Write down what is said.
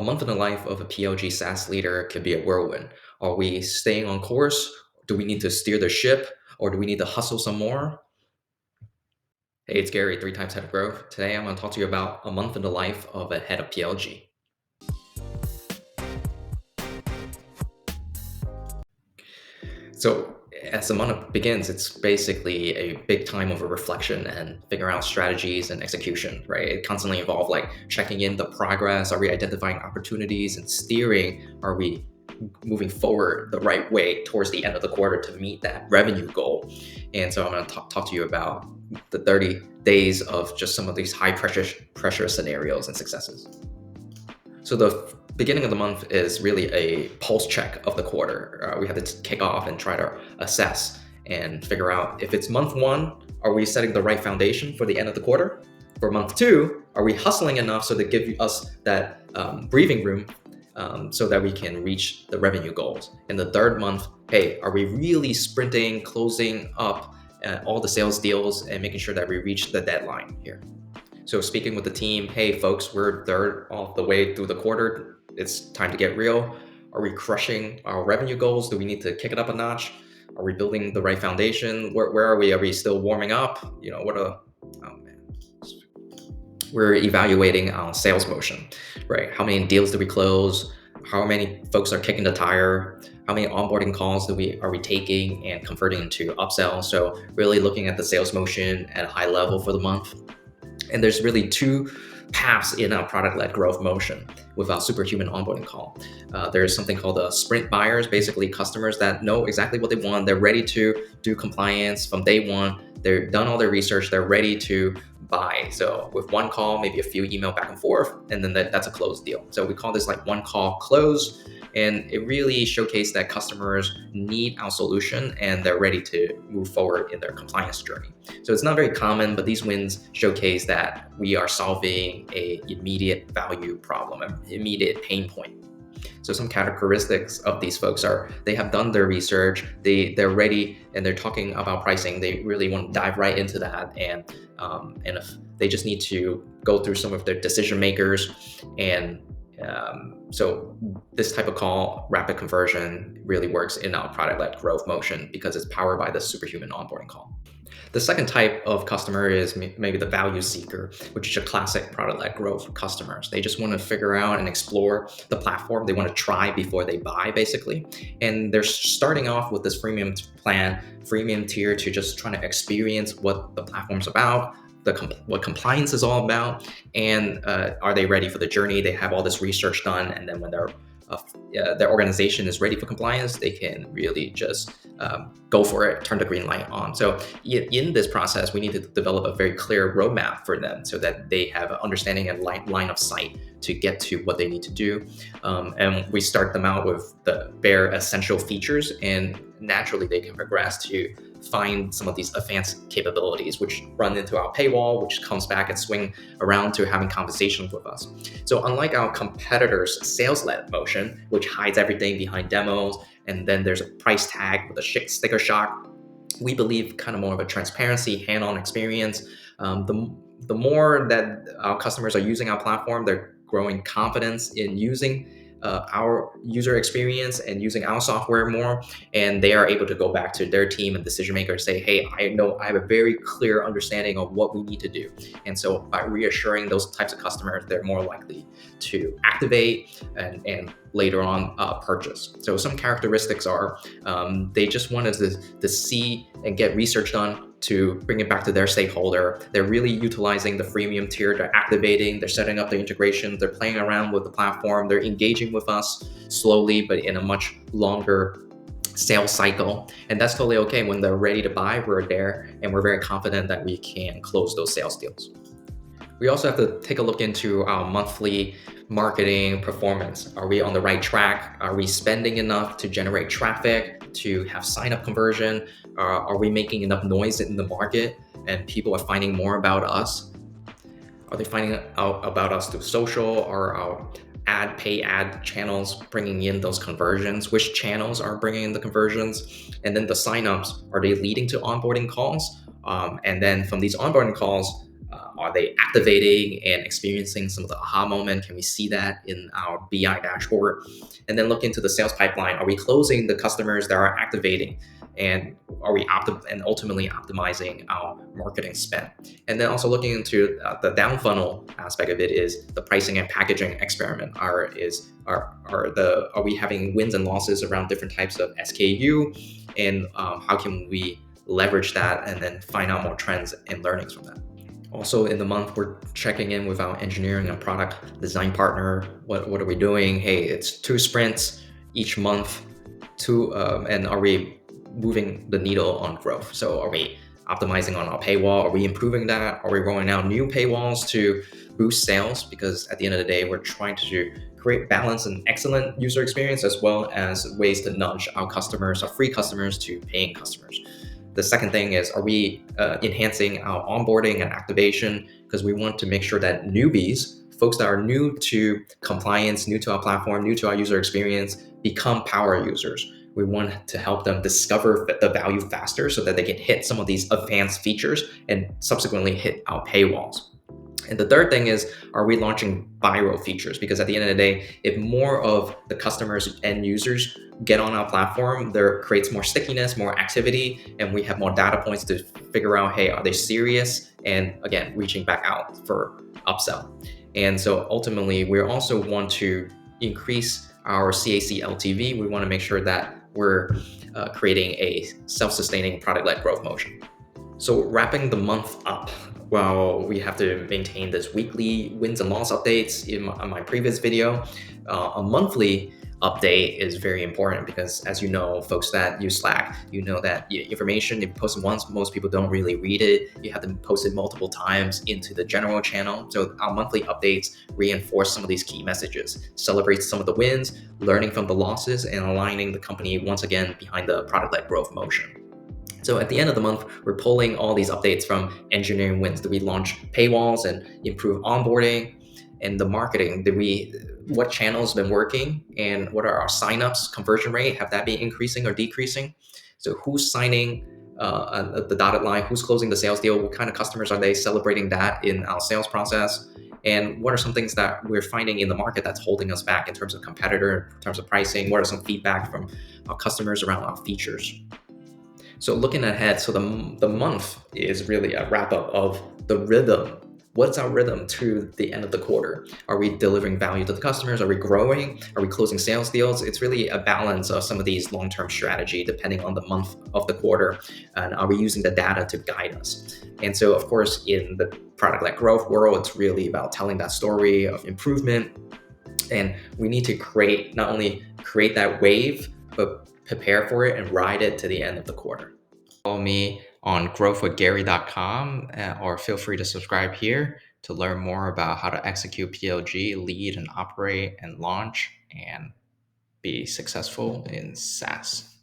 A month in the life of a PLG SaaS leader could be a whirlwind. Are we staying on course? Do we need to steer the ship? Or do we need to hustle some more? Hey, it's Gary, 3 times head of growth. Today I'm going to talk to you about a month in the life of a head of PLG. So as the month begins, it's basically a big time of a reflection and figuring out strategies and execution, right? It constantly involves like checking in the progress. Are we identifying opportunities and steering? Are we moving forward the right way towards the end of the quarter to meet that revenue goal? And so I'm going to talk to you about the 30 days of just some of these high pressure scenarios and successes. So the beginning of the month is really a pulse check of the quarter. We have to kick off and try to assess and figure out if it's month one, are we setting the right foundation for the end of the quarter? For month two, are we hustling enough so to give us that breathing room so that we can reach the revenue goals? In the third month, hey, are we really sprinting, closing up all the sales deals and making sure that we reach the deadline here? So speaking with the team, hey folks, we're third of the way through the quarter. It's time to get real. Are we crushing our revenue goals? Do we need to kick it up a notch? Are we building the right foundation? Where are we? Are we still warming up? We're evaluating our sales motion, right? How many deals do we close? How many folks are kicking the tire? How many onboarding calls are we taking and converting into upsells? So really looking at the sales motion at a high level for the month. And there's really two paths in our product-led growth motion with our superhuman onboarding call. There's something called the sprint buyers, basically customers that know exactly what they want. They're ready to do compliance from day one. They've done all their research. They're ready to buy. So with one call, maybe a few email back and forth, and then that's a closed deal. So we call this like one call close. And it really showcased that customers need our solution and they're ready to move forward in their compliance journey. So it's not very common, but these wins showcase that we are solving an immediate value problem, an immediate pain point. So some characteristics of these folks are they have done their research, they're ready, and they're talking about pricing. They really want to dive right into that, and if they just need to go through some of their decision makers. And so this type of call, rapid conversion, really works in our product-led growth motion because it's powered by the superhuman onboarding call. The second type of customer is maybe the value seeker, which is a classic product-led growth customers. They just want to figure out and explore the platform. They want to try before they buy, basically. And they're starting off with this freemium plan, freemium tier to just trying to experience what the platform's about, what compliance is all about, and are they ready for the journey? They have all this research done, and then when their organization is ready for compliance, they can really just go for it, turn the green light on. So in this process, we need to develop a very clear roadmap for them so that they have an understanding and line of sight to get to what they need to do. And we start them out with the bare essential features, and naturally they can progress to find some of these advanced capabilities, which run into our paywall, which comes back and swing around to having conversations with us. So unlike our competitors' sales-led motion, which hides everything behind demos, and then there's a price tag with a sticker shock, we believe kind of more of a transparency, hand-on experience. The more that our customers are using our platform, they're growing confidence in using our user experience and using our software more, and they are able to go back to their team and decision makers and say, hey, I know I have a very clear understanding of what we need to do. And so by reassuring those types of customers, they're more likely to activate and later on purchase. So some characteristics are they just wanted to see and get research done to bring it back to their stakeholder. They're really utilizing the freemium tier. They're activating, they're setting up the integration, they're playing around with the platform, they're engaging with us slowly, but in a much longer sales cycle. And that's totally okay. When they're ready to buy, we're there, and we're very confident that we can close those sales deals. We also have to take a look into our monthly marketing performance. Are we on the right track? Are we spending enough to generate traffic, to have sign-up conversion? Are we making enough noise in the market and people are finding more about us? Are they finding out about us through social or our pay ad channels bringing in those conversions? Which channels are bringing in the conversions? And then the sign-ups, are they leading to onboarding calls? And then from these onboarding calls, Are they activating and experiencing some of the aha moment? Can we see that in our BI dashboard? And then look into the sales pipeline. Are we closing the customers that are activating? And are we and ultimately optimizing our marketing spend? And then also looking into the down funnel aspect of it is the pricing and packaging experiment. Are we having wins and losses around different types of SKU, and how can we leverage that and then find out more trends and learnings from that? Also in the month, we're checking in with our engineering and product design partner. What are we doing? Hey, it's 2 sprints each month. And are we moving the needle on growth? So are we optimizing on our paywall? Are we improving that? Are we rolling out new paywalls to boost sales? Because at the end of the day, we're trying to create balance and excellent user experience, as well as ways to nudge our customers, our free customers, to paying customers. The second thing is, are we enhancing our onboarding and activation? Because we want to make sure that newbies, folks that are new to compliance, new to our platform, new to our user experience, become power users. We want to help them discover the value faster so that they can hit some of these advanced features and subsequently hit our paywalls. And the third thing is, are we launching viral features? Because at the end of the day, if more of the customers and users get on our platform, there creates more stickiness, more activity, and we have more data points to figure out, hey, are they serious? And again, reaching back out for upsell. And so ultimately, we also want to increase our CAC LTV. We want to make sure that we're creating a self-sustaining product-led growth motion. So wrapping the month up, well, we have to maintain this weekly wins and loss updates. In my previous video, a monthly update is very important because, as you know, folks that use Slack, you know that information, if you post it once, most people don't really read it. You have to post it multiple times into the general channel. So our monthly updates reinforce some of these key messages, celebrate some of the wins, learning from the losses, and aligning the company once again behind the product-led growth motion. So at the end of the month, we're pulling all these updates from engineering wins. Did we launch paywalls and improve onboarding? And the marketing, what channels been working, and what are our signups, conversion rate? Have that been increasing or decreasing? So who's signing the dotted line? Who's closing the sales deal? What kind of customers are they celebrating that in our sales process? And what are some things that we're finding in the market that's holding us back in terms of competitor, in terms of pricing? What are some feedback from our customers around our features? So looking ahead, so the month is really a wrap up of the rhythm. What's our rhythm to the end of the quarter? Are we delivering value to the customers? Are we growing? Are we closing sales deals? It's really a balance of some of these long-term strategy depending on the month of the quarter. And are we using the data to guide us? And so, of course, in the product-led growth world, it's really about telling that story of improvement. And we need to not only create that wave, but prepare for it and ride it to the end of the quarter. Follow me on growthwithgary.com, or feel free to subscribe here to learn more about how to execute PLG, lead and operate and launch and be successful in SaaS.